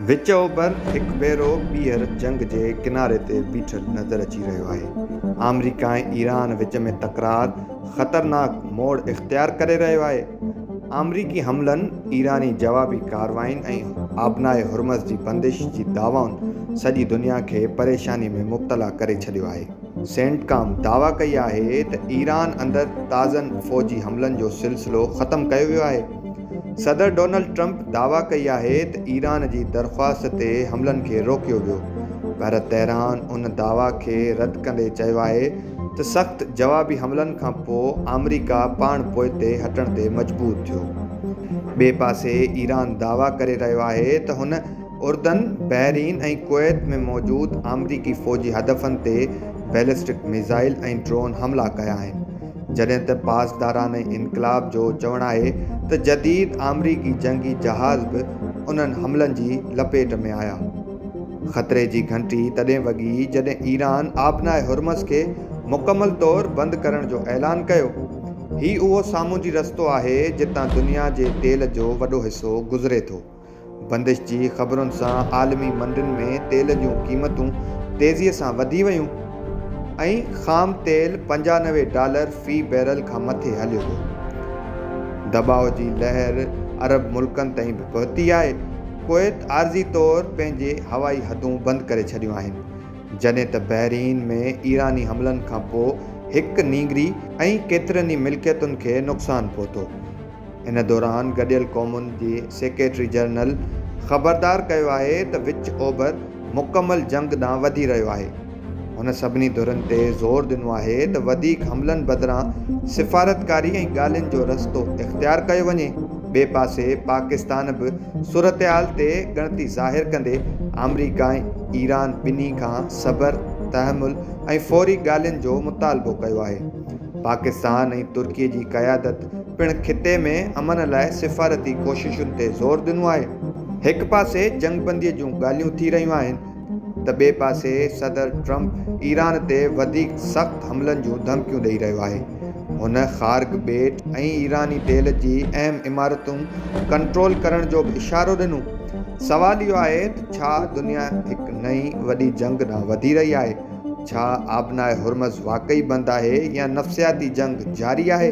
विच ओभर हिकु भेरो ॿीहर जंग जे किनारे ते बीठल नज़र अची रहियो आहे। अमेरिका ऐं ईरान विच में तकरार ख़तरनाक मोड़ इख़्तियार करे रहियो आहे। अमरीकी हमलनि, ईरानी जवाबी कारवायुनि ऐं आबनाए हुर्मज़ जी बंदिश जी दावाउनि सॼी दुनिया खे परेशानी में मुब्तला करे छॾियो आहे। सेंटकॉम दावा कई आहे त ईरान अंदरि ताज़नि फ़ौजी हमलनि जो सिलसिलो ख़तमु कयो वियो आहे। सदर डोनाल्ड ट्रंप दावा कई आहे त ईरान जी दरख़्वास्त ते हमलनि खे रोकियो वियो, पर तेहरान उन दावा खे रद्द कंदे चयो आहे त सख़्त जवाबी हमलनि खां पोइ अमेरिका पाण पोइते हटण ते मजबूर थियो। ॿिए पासे ईरान दावा करे रहियो आहे त हुन उर्दन, बहरीन ऐं कुवैत में मौजूदु अमरीकी फ़ौजी हदफ़नि ते बैलिस्टिक मिसाइल ऐं ड्रोन हमला कया आहिनि, जॾहिं त पासदाराने इनक़लाब जो चवणु आहे त जदीद अमरीकी जंगी जहाज़ बि उन्हनि हमलनि जी लपेट में आया। ख़तरे जी घंटी तॾहिं वॻी जॾहिं ईरान आबनाए हुर्मज़ खे मुकमल तौरु बंदि करण जो ऐलान कयो। हीउ उहो सामूंडी रस्तो आहे जितां दुनिया जे तेल जो वॾो हिसो गुज़रे थो। बंदिश जी ख़बरुनि सां आलमी मंडियुनि में तेल जूं क़ीमतूं तेज़ीअ सां वधी वयूं ऐं ख़ाम तेल $95 फ़ी बैरल खां मथे हलियो हो। दबाव जी लहर अरब मुल्कनि ताईं बि पहुती आहे। कुवैत आर्ज़ी तौरु पंहिंजे हवाई हदूं बंदि करे छॾियूं आहिनि, जॾहिं त बहरीन में ईरानी हमलनि खां पोइ हिकु नींगरी ऐं केतिरनि ई मिल्कियतुनि खे नुक़सानु पहुतो। इन दौरान गॾियल क़ौमुनि जे सेक्रेटरी जनरल ख़बरदार कयो आहे त विच ओभर मुकमल जंग ॾांहुं वधी रहियो आहे। हुन सभिनी धुरनि ते ज़ोर ॾिनो आहे त वधीक हमलनि बदिरां सिफ़ारतकारी ऐं ॻाल्हियुनि जो रस्तो इख़्तियार कयो वञे। ॿिए पासे पाकिस्तान बि सूरतहाल ते ॻणती ज़ाहिर कंदे अमरीका ऐं ईरान ॿिन्ही खां सब्र, तहमुल ऐं फ़ौरी ॻाल्हियुनि जो मुतालबो कयो आहे। पाकिस्तान ऐं तुर्कीअ जी क़यादत पिणु ख़िते में अमन लाइ सिफ़ारती कोशिशुनि ते ज़ोर ॾिनो आहे। हिकु पासे जंगबंदीअ जूं ॻाल्हियूं थी रहियूं आहिनि त ॿिए पासे सदर ट्रंप ईरान ते वधीक सख़्त हमलनि जूं धमकियूं ॾेई रहियो आहे। हुन ख़ार्ग ॿेट ऐं ईरानी तेल जी अहम इमारतूं कंट्रोल करण जो बि इशारो ॾिनो। सवाल इहो आहे त छा दुनिया हिकु नई वॾी जंग ॾांहुं वधी रही आहे? छा आबनाए हुर्मज़ वाक़ई बंदि आहे या नफ़्सियाती जंग जारी आहे?